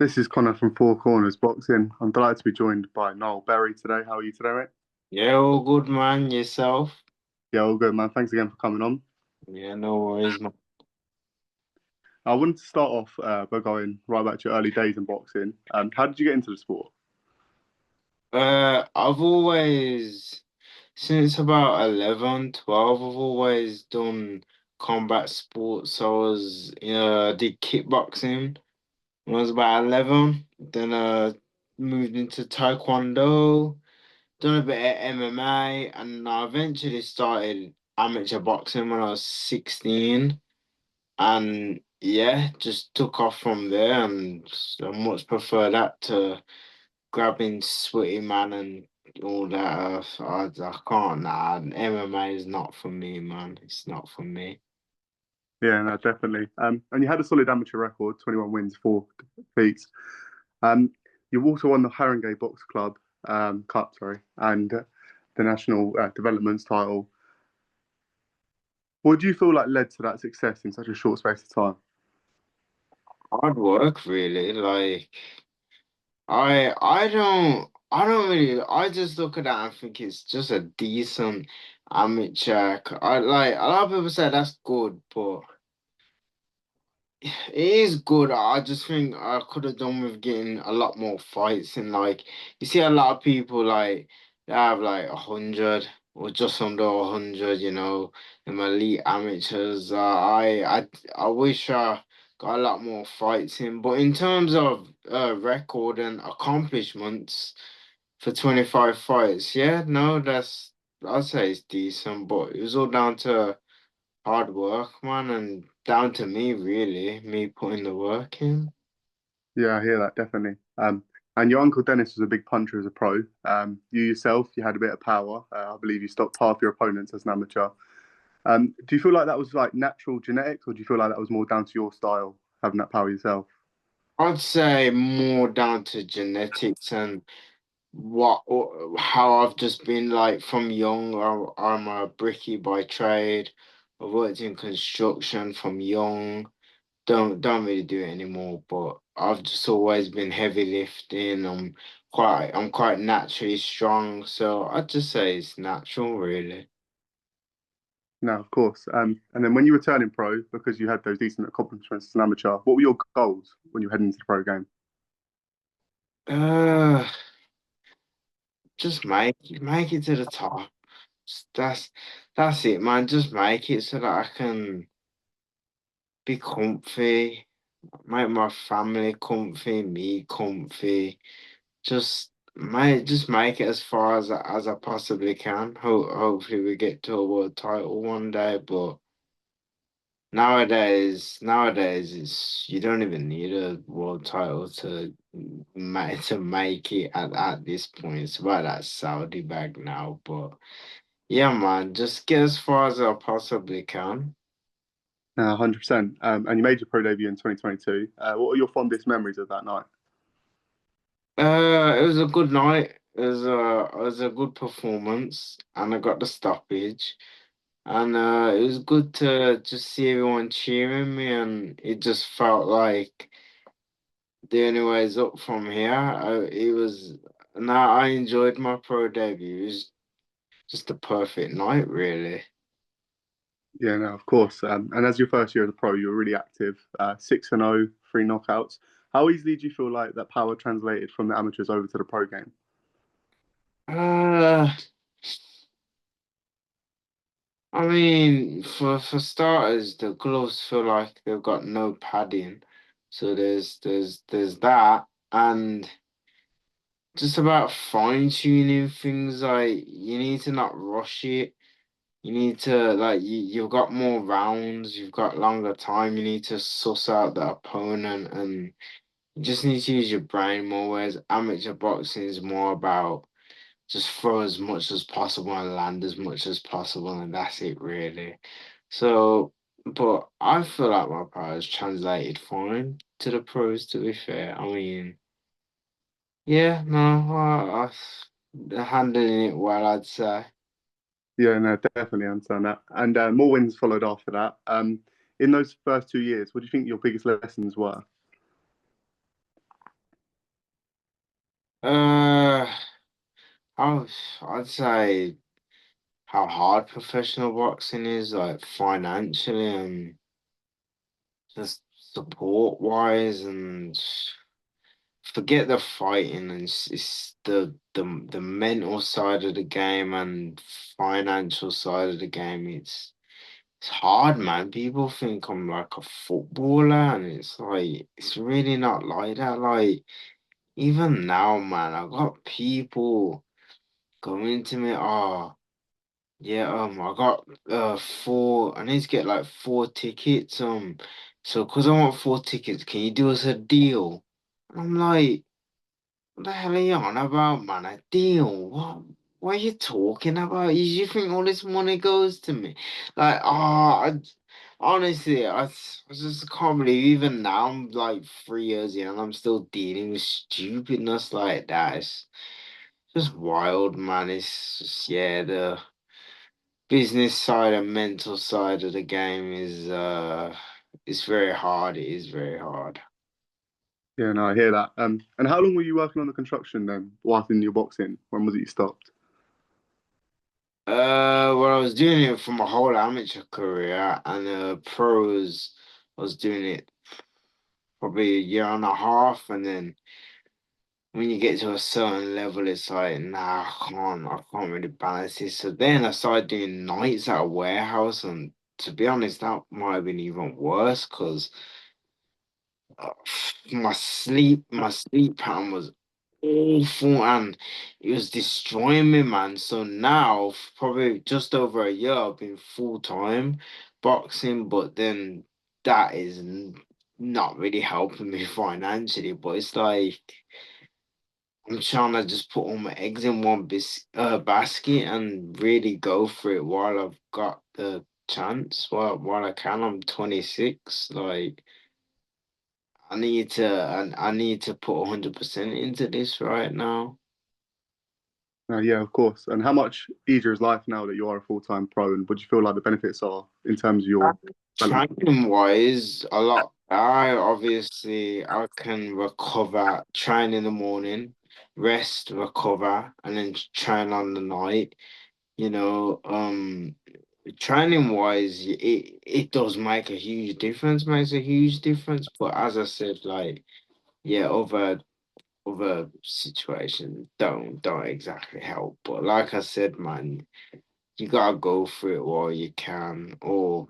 This is Connor from Four Corners Boxing. I'm delighted to be joined by Nyall Berry today. How are you today, mate? Yeah, all good, man. Yourself? Yeah, all good, man. Thanks again for coming on. Yeah, no worries, man. I wanted to start off by going right back to your early days in boxing. How did you get into the sport? I've always, since about 11, 12, I've always done combat sports. So did kickboxing when I was about 11. Then moved into Taekwondo, done a bit of MMA, and I eventually started amateur boxing when I was 16. And yeah, just took off from there, and I much prefer that to grabbing sweaty man and all that. I can't. Nah, MMA is not for me, man. It's not for me. Yeah, no, definitely. And you had a solid amateur record, 21 wins, four defeats. Um, you also won the Haringey Box Club Cup, sorry, and the National Developments title. What do you feel like led to that success in such a short space of time? Hard work, really. Like I don't really. I just look at that and think it's just a decent amateur. I like a lot of people say that's good, but. It is good. I just think I could have done with getting a lot more fights and like you see a lot of people like they have like 100 or just under 100, them elite amateurs. I wish I got a lot more fights in. But in terms of record and accomplishments for 25 fights, yeah, no, that's I'd say it's decent, but it was all down to hard work, man, and down to me, really, me putting the work in. Yeah, I hear that definitely. And your uncle Dennis was a big puncher as a pro. You yourself, you had a bit of power. I believe you stopped half your opponents as an amateur. Do you feel like that was like natural genetics, or do you feel like that was more down to your style, having that power yourself? I'd say more down to genetics and what or how I've just been like from young. I'm a brickie by trade. I've worked in construction from young. Don't really do it anymore, but I've just always been heavy lifting. I'm quite naturally strong, so I'd just say it's natural, really. No, of course. And then when you were turning pro, because you had those decent accomplishments as an amateur, what were your goals when you were heading into the pro game? Uh, just make it to the top. That's that's it, man. Just make it so that I can be comfy, make my family comfy, me comfy. Just make it as far as I possibly can. Hopefully we get to a world title one day, but nowadays it's you don't even need a world title to make it at this point. It's about that Saudi bag now, but yeah, man, just get as far as I possibly can. 100%. And you made your pro debut in 2022. What are your fondest memories of that night? It was a good night. It was a good performance, and I got the stoppage. And it was good to just see everyone cheering me, and it just felt like the only way is up from here. It was, now I enjoyed my pro debut. It was just a perfect night, really. Yeah, no, of course. And as your first year as a pro, you were really active. 6-0, three knockouts. How easily do you feel like that power translated from the amateurs over to the pro game? Uh, I mean, for starters, the gloves feel like they've got no padding, so there's that, and just about fine tuning things. Like you need to not rush it. You need to like you've got more rounds, you've got longer time. You need to suss out the opponent, and you just need to use your brain more. Whereas amateur boxing is more about just throw as much as possible and land as much as possible, and that's it really. So, but I feel like my powers translated fine to the pros, to be fair. I mean, yeah, no, they're handling it well, I'd say. Yeah, no, definitely understand that. And more wins followed after that. In those first 2 years, what do you think your biggest lessons were? Uh, I I'd say how hard professional boxing is, like financially and just support wise, and forget the fighting, and it's the mental side of the game and financial side of the game. It's hard, man. People think I'm like a footballer, and it's like it's really not like that. Like even now, man, I got people coming to me. Oh, yeah, I got four. I need to get like four tickets. So because I want four tickets, can you do us a deal? And I'm like, what the hell are you on about, man? A deal? What are you talking about? You think all this money goes to me? Like, honestly, I just can't believe even now I'm like 3 years in and I'm still dealing with stupidness like that. It's just wild, man. It's just, yeah, the business side and mental side of the game is it's very hard. It is very hard. Yeah, no, I hear that. And how long were you working on the construction then, whilst in your boxing? When was it you stopped? Well, I was doing it for my whole amateur career, and pros, I was doing it probably a year and a half, and then when you get to a certain level, it's like, nah, I can't really balance this. So then I started doing nights at a warehouse, and to be honest, that might have been even worse because uh, my sleep pattern was awful and it was destroying me, man. So now, probably just over a year, I've been full time boxing, but then that is not really helping me financially. But it's like I'm trying to just put all my eggs in one basket and really go for it while I've got the chance, while I can. I'm 26, like. I need to put 100% into this right now. Yeah, of course. And how much easier is life now that you are a full-time pro? And what do you feel like the benefits are in terms of your development? Training wise, a lot. I can recover, train in the morning, rest, recover, and then train on the night. You know, training wise, it does make a huge difference, makes a huge difference. But as I said, like, yeah, other situations don't exactly help. But like I said, man, you gotta go through it while you can, or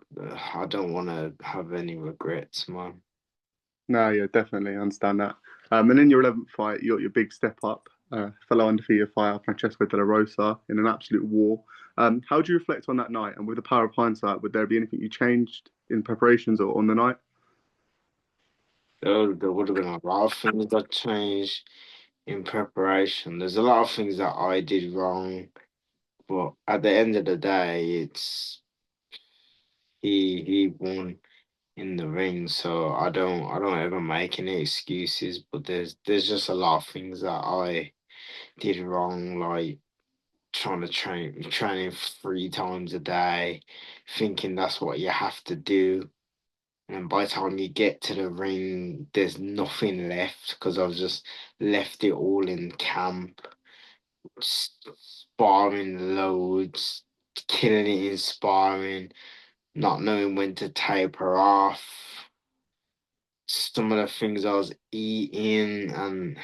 I don't want to have any regrets, man. No, yeah, definitely I understand that. And in your 11th fight, you got your big step up, fellow undefeated fighter Francesco De La Rosa in an absolute war. How do you reflect on that night? And with the power of hindsight, would there be anything you changed in preparations or on the night? There would have been a lot of things that changed in preparation. There's a lot of things that I did wrong, but at the end of the day, it's he won in the ring, so I don't ever make any excuses. But there's just a lot of things that I did wrong, like trying to training 3 times a day, thinking that's what you have to do. And by the time you get to the ring, there's nothing left because I've just left it all in camp, sparring loads, killing it in sparring, not knowing when to taper off. Some of the things I was eating, and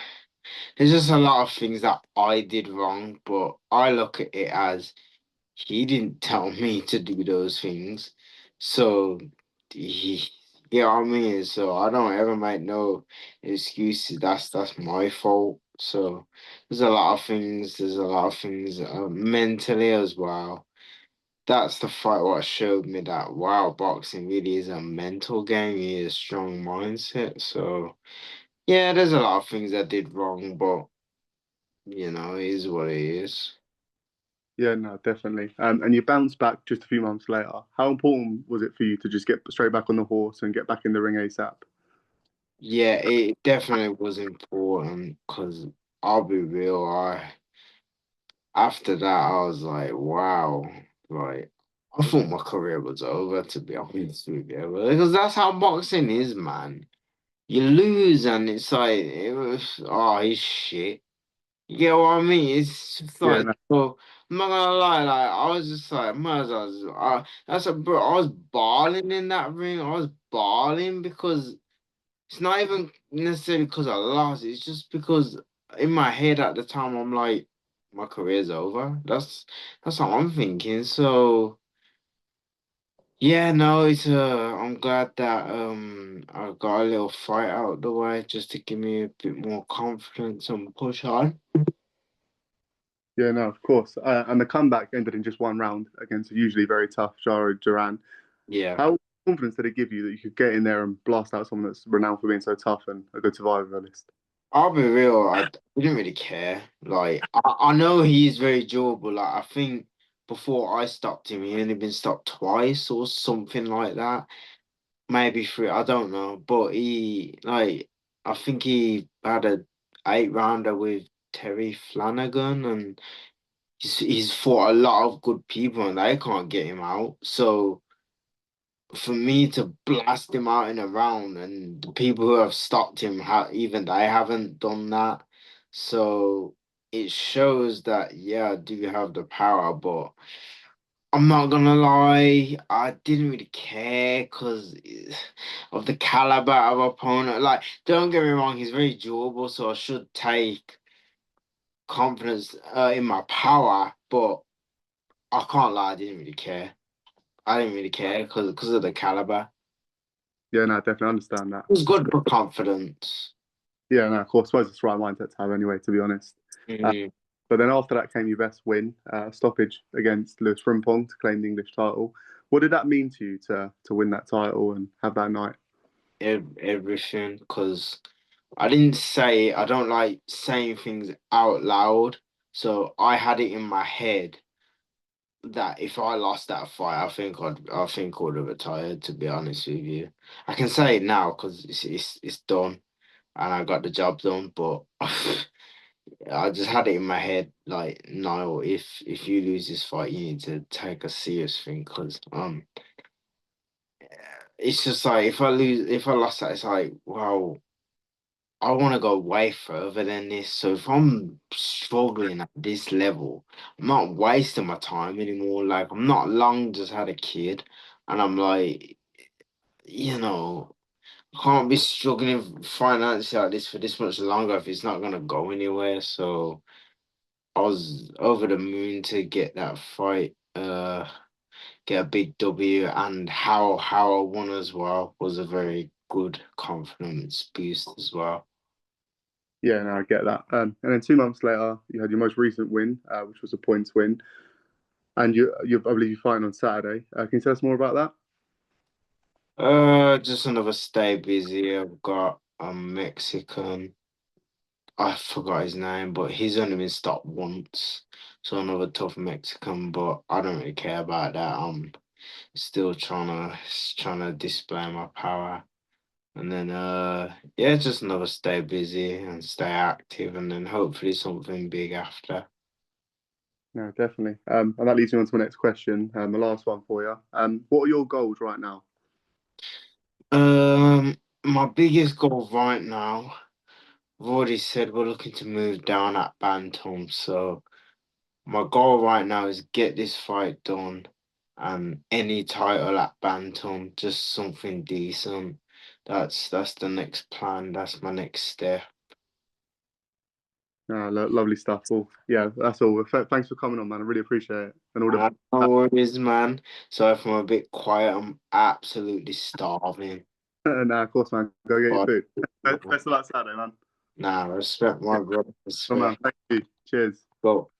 there's just a lot of things that I did wrong, but I look at it as he didn't tell me to do those things. So he, you know what I mean? So I don't ever make no excuses. That's my fault. So there's a lot of things mentally as well. That's the fight what showed me that wow, boxing really is a mental game. You need a strong mindset. So yeah, there's a lot of things I did wrong, but it is what it is. Yeah, no, definitely. And you bounced back just a few months later. How important was it for you to just get straight back on the horse and get back in the ring ASAP? Yeah, it definitely was important because I'll be real, I after that I was like, wow, like I thought my career was over to be honest with you. Because that's how boxing is, man. You lose and it's like it was he's shit. You get what I mean? It's just Yeah, like, no, bro, I'm not gonna lie, like I was just like, might as well that's a bro, I was balling in that ring. I was balling because it's not even necessarily because I lost, it's just because in my head at the time I'm like, my career's over. That's what I'm thinking. So yeah, no, it's I'm glad that I got a little fight out the way just to give me a bit more confidence and push on. yeah, no, of course. And the comeback ended in just one round against a usually very tough Jaro Duran. Yeah. How confidence did it give you that you could get in there and blast out someone that's renowned for being so tough and a good survivalist? I'll be real, I didn't really care. Like I know he's very durable. Like I think before I stopped him, he only been stopped twice or something like that. Maybe three, I don't know. But he like I think he had a 8 rounder with Terry Flanagan and he's fought a lot of good people and they can't get him out. So for me to blast him out in a round and the people who have stopped him even they haven't done that. So it shows that yeah, I do have the power, but I'm not gonna lie, I didn't really care because of the caliber of opponent. Like, don't get me wrong, he's very durable, so I should take confidence in my power, but I can't lie, I didn't really care. I didn't really care because of the caliber. Yeah, no, I definitely understand that. It was good for confidence. Yeah, no, of course. I suppose it's the right mindset to have anyway, to be honest. Uh, Mm. but then after that came your best win, stoppage against Lewis Frimpong to claim the English title. What did that mean to you to win that title and have that night? Everything, because I don't like saying things out loud. So I had it in my head that if I lost that fight, I think I would have retired, to be honest with you. I can say it now because it's done and I got the job done, but I just had it in my head like, no, if you lose this fight, you need to take a serious thing because it's just like if I lost that, it's like, wow, I want to go way further than this. So if I'm struggling at this level, I'm not wasting my time anymore. Like I'm not long just had a kid, and I'm like, you know, I can't be struggling financially like this for this much longer if it's not gonna go anywhere. So I was over the moon to get that fight, get a big W, and how I won as well was a very good confidence boost as well. Yeah, no, I get that. And then 2 months later, you had your most recent win, which was a points win, and I believe you're fighting on Saturday. Can you tell us more about that? Just another stay busy. I've got a Mexican. I forgot his name, but he's only been stopped once. So another tough Mexican, but I don't really care about that. I'm still trying to display my power. And then yeah, just another stay busy and stay active and then hopefully something big after. No, definitely. And that leads me on to my next question, the last one for you. What are your goals right now? My biggest goal right now, I've already said we're looking to move down at Bantam, so my goal right now is get this fight done and any title at Bantam, just something decent. That's the next plan. That's my next step. Lovely stuff. Well, yeah, that's all. Thanks for coming on, man. I really appreciate it. And all the No worries, man. So if I'm a bit quiet, I'm absolutely starving. nah, of course, man. Go get your But food. Best of luck Saturday, man. nah, respect my brother. Come on, Respect. thank you. Cheers. Go.